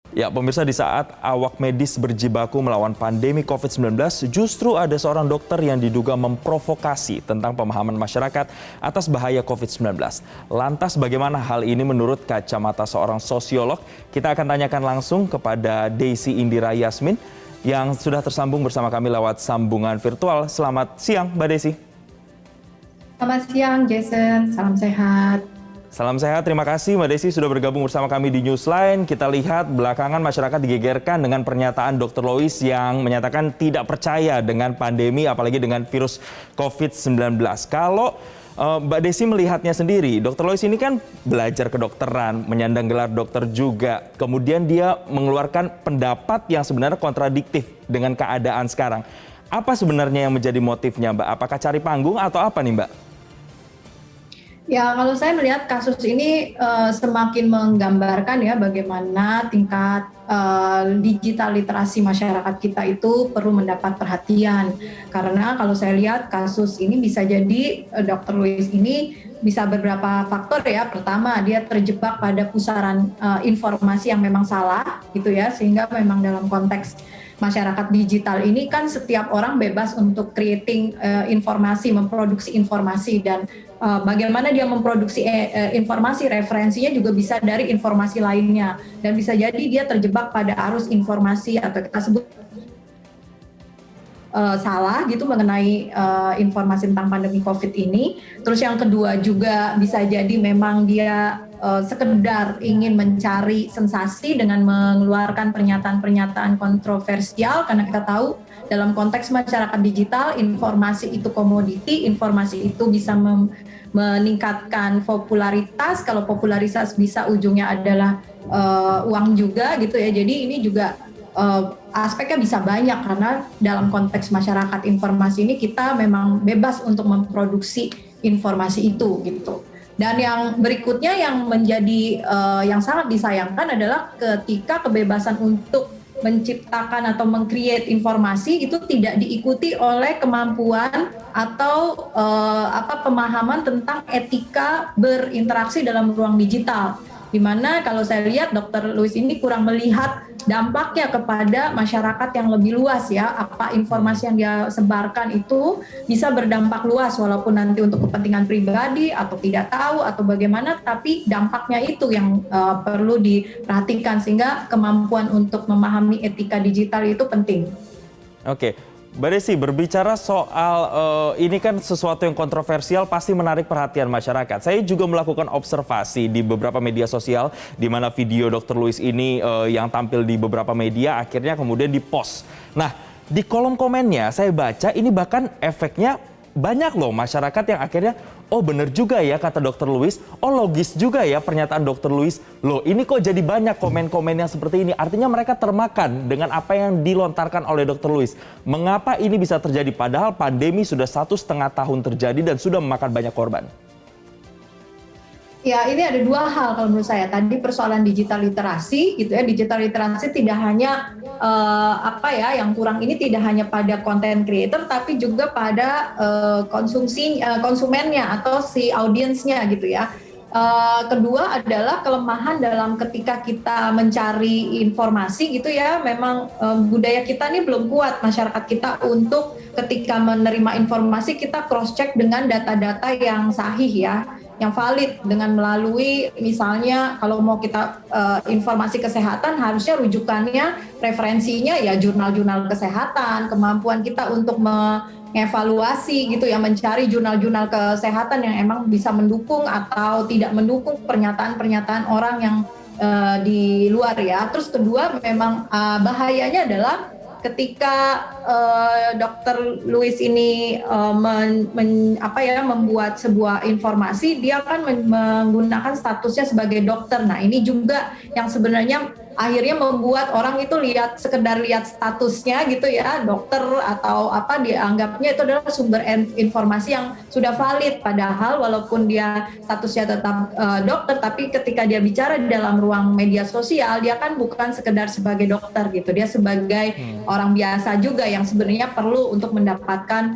Ya, pemirsa, di saat awak medis berjibaku melawan pandemi COVID-19, justru ada seorang dokter yang diduga memprovokasi tentang pemahaman masyarakat atas bahaya COVID-19. Lantas bagaimana hal ini menurut kacamata seorang sosiolog? Kita akan tanyakan langsung kepada Desi Indira Yasmin yang sudah tersambung bersama kami lewat sambungan virtual. Selamat siang, Mbak Desi. Selamat siang, Jason. Salam sehat. Salam sehat, terima kasih Mbak Desi sudah bergabung bersama kami di Newsline. Kita lihat belakangan masyarakat digegerkan dengan pernyataan Dr. Lois yang menyatakan tidak percaya dengan pandemi, apalagi dengan virus COVID-19. Kalau Mbak Desi melihatnya sendiri, Dr. Lois ini kan belajar kedokteran, menyandang gelar dokter juga. Kemudian dia mengeluarkan pendapat yang sebenarnya kontradiktif dengan keadaan sekarang. Apa sebenarnya yang menjadi motifnya, Mbak? Apakah cari panggung atau apa nih, Mbak? Ya, kalau saya melihat kasus ini semakin menggambarkan ya bagaimana tingkat digital literasi masyarakat kita itu perlu mendapat perhatian. Karena kalau saya lihat kasus ini bisa jadi Dr. Louis ini bisa beberapa faktor ya. Pertama, dia terjebak pada pusaran informasi yang memang salah gitu ya, sehingga memang dalam konteks masyarakat digital ini kan setiap orang bebas untuk creating informasi, memproduksi informasi, dan bagaimana dia memproduksi informasi, referensinya juga bisa dari informasi lainnya, dan bisa jadi dia terjebak pada arus informasi atau kita sebut salah gitu mengenai informasi tentang pandemi COVID ini. Terus yang kedua juga bisa jadi memang dia sekedar ingin mencari sensasi dengan mengeluarkan pernyataan-pernyataan kontroversial, karena kita tahu dalam konteks masyarakat digital informasi itu komoditi, informasi itu bisa meningkatkan popularitas. Kalau popularitas bisa ujungnya adalah uang juga gitu ya. Jadi ini juga aspeknya bisa banyak, karena dalam konteks masyarakat informasi ini kita memang bebas untuk memproduksi informasi itu gitu. Dan yang berikutnya yang menjadi yang sangat disayangkan adalah ketika kebebasan untuk menciptakan atau meng-create informasi itu tidak diikuti oleh kemampuan atau pemahaman tentang etika berinteraksi dalam ruang digital. Di mana kalau saya lihat Dr. Louis ini kurang melihat dampaknya kepada masyarakat yang lebih luas ya. Apa informasi yang dia sebarkan itu bisa berdampak luas, walaupun nanti untuk kepentingan pribadi atau tidak tahu atau bagaimana, tapi dampaknya itu yang perlu diperhatikan, sehingga kemampuan untuk memahami etika digital itu penting. Oke. Mbak Desi, berbicara soal ini kan sesuatu yang kontroversial pasti menarik perhatian masyarakat. Saya juga melakukan observasi di beberapa media sosial di mana video Dr. Louis ini yang tampil di beberapa media akhirnya kemudian di-post. Nah, di kolom komennya saya baca ini bahkan efeknya banyak loh masyarakat yang akhirnya, oh bener juga ya kata Dr. Louis, oh logis juga ya pernyataan Dr. Louis. Loh ini kok jadi banyak komen-komen yang seperti ini. Artinya mereka termakan dengan apa yang dilontarkan oleh Dr. Louis. Mengapa ini bisa terjadi padahal pandemi sudah 1,5 tahun terjadi dan sudah memakan banyak korban? Ya, ini ada dua hal kalau menurut saya. Tadi persoalan digital literasi gitu ya. Digital literasi tidak hanya yang kurang ini tidak hanya pada content creator, tapi juga pada konsumennya atau si audiensnya gitu ya. Kedua adalah kelemahan dalam ketika kita mencari informasi gitu ya. Memang budaya kita ini belum kuat, masyarakat kita, untuk ketika menerima informasi kita cross check dengan data-data yang sahih ya, yang valid, dengan melalui misalnya kalau mau kita informasi kesehatan harusnya rujukannya, referensinya ya jurnal-jurnal kesehatan. Kemampuan kita untuk mengevaluasi gitu ya, mencari jurnal-jurnal kesehatan yang emang bisa mendukung atau tidak mendukung pernyataan-pernyataan orang yang di luar ya. Terus kedua, memang bahayanya adalah ketika Dr. Louis ini membuat sebuah informasi, dia akan menggunakan statusnya sebagai dokter. Nah, ini juga yang sebenarnya akhirnya membuat orang itu sekedar lihat statusnya gitu ya, dokter atau apa, dianggapnya itu adalah sumber informasi yang sudah valid, padahal walaupun dia statusnya tetap dokter, tapi ketika dia bicara di dalam ruang media sosial, dia kan bukan sekedar sebagai dokter gitu, dia sebagai orang biasa juga yang sebenarnya perlu untuk mendapatkan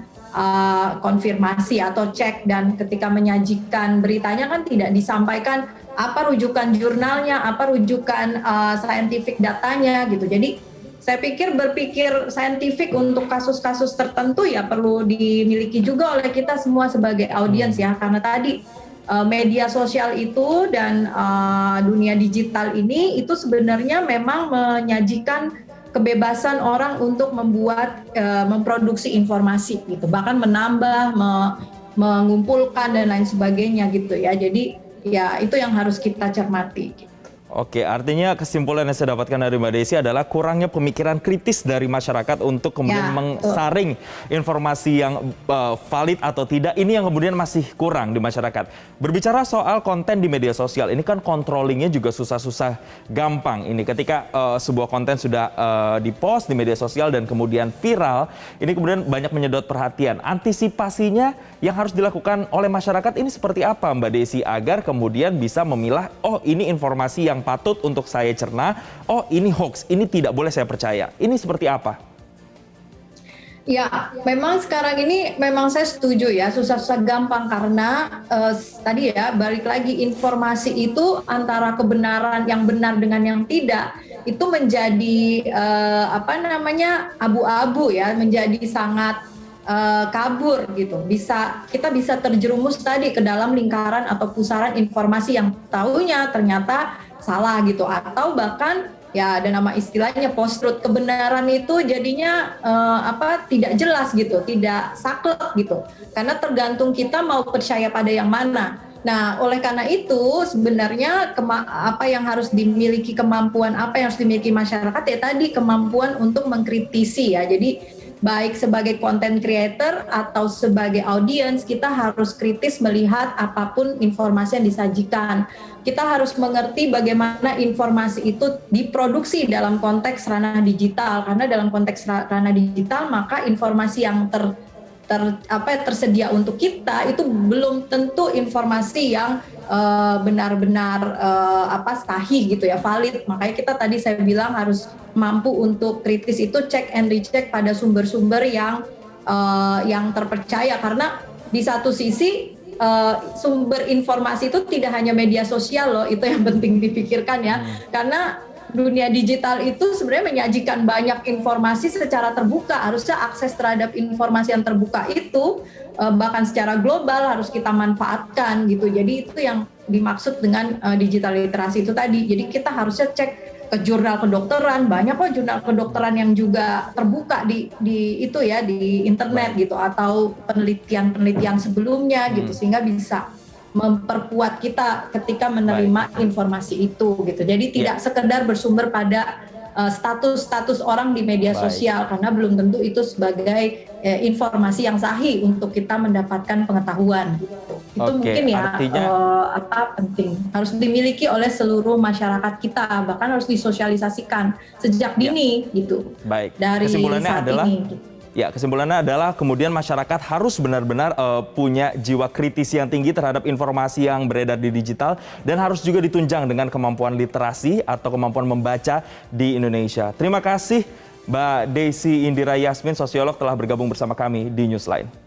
konfirmasi atau cek, dan ketika menyajikan beritanya kan tidak disampaikan apa rujukan jurnalnya, apa rujukan scientific datanya gitu. Jadi saya pikir berpikir saintifik untuk kasus-kasus tertentu ya perlu dimiliki juga oleh kita semua sebagai audiens ya, karena tadi media sosial itu dan dunia digital ini itu sebenarnya memang menyajikan kebebasan orang untuk memproduksi informasi gitu, bahkan menambah, mengumpulkan dan lain sebagainya gitu ya. Jadi ya itu yang harus kita cermati. Oke, artinya kesimpulan yang saya dapatkan dari Mbak Desi adalah kurangnya pemikiran kritis dari masyarakat untuk kemudian mensaring informasi yang valid atau tidak. Ini yang kemudian masih kurang di masyarakat. Berbicara soal konten di media sosial, ini kan controllingnya juga susah-susah gampang. Ini ketika sebuah konten sudah dipost di media sosial dan kemudian viral, ini kemudian banyak menyedot perhatian. Antisipasinya yang harus dilakukan oleh masyarakat ini seperti apa Mbak Desi agar kemudian bisa memilah, oh ini informasi yang patut untuk saya cerna, oh ini hoax, ini tidak boleh saya percaya. Ini seperti apa? Ya, memang sekarang ini memang saya setuju ya, susah-susah gampang karena tadi ya balik lagi informasi itu antara kebenaran yang benar dengan yang tidak itu menjadi abu-abu ya, menjadi sangat kabur gitu. Kita bisa terjerumus tadi ke dalam lingkaran atau pusaran informasi yang tahunya ternyata salah gitu, atau bahkan ya ada nama istilahnya post-truth, kebenaran itu jadinya tidak jelas gitu, tidak saklek gitu, karena tergantung kita mau percaya pada yang mana. Nah, oleh karena itu sebenarnya apa yang harus dimiliki masyarakat ya tadi kemampuan untuk mengkritisi ya. Jadi baik sebagai content creator atau sebagai audiens, kita harus kritis melihat apapun informasi yang disajikan. Kita harus mengerti bagaimana informasi itu diproduksi dalam konteks ranah digital, karena dalam konteks ranah digital maka informasi yang tersedia untuk kita itu belum tentu informasi yang benar-benar sahih gitu ya, valid. Makanya kita tadi saya bilang harus mampu untuk kritis itu check and recheck pada sumber-sumber yang terpercaya, karena di satu sisi sumber informasi itu tidak hanya media sosial loh, itu yang penting dipikirkan ya, karena dunia digital itu sebenarnya menyajikan banyak informasi secara terbuka. Harusnya akses terhadap informasi yang terbuka itu bahkan secara global harus kita manfaatkan gitu. Jadi itu yang dimaksud dengan digital literasi itu tadi. Jadi kita harusnya cek ke jurnal kedokteran, banyak kok jurnal kedokteran yang juga terbuka di internet gitu, atau penelitian sebelumnya gitu, sehingga bisa memperkuat kita ketika menerima informasi itu gitu. Jadi tidak sekedar bersumber pada status orang di media sosial, karena belum tentu itu sebagai informasi yang sahih untuk kita mendapatkan pengetahuan gitu. Itu mungkin ya artinya, penting harus dimiliki oleh seluruh masyarakat kita, bahkan harus disosialisasikan sejak dini gitu. Baik. Dari kesimpulannya saat adalah ini gitu. Ya, kesimpulannya adalah kemudian masyarakat harus benar-benar punya jiwa kritis yang tinggi terhadap informasi yang beredar di digital, dan harus juga ditunjang dengan kemampuan literasi atau kemampuan membaca di Indonesia. Terima kasih Mbak Desi Indira Yasmin, sosiolog, telah bergabung bersama kami di Newsline.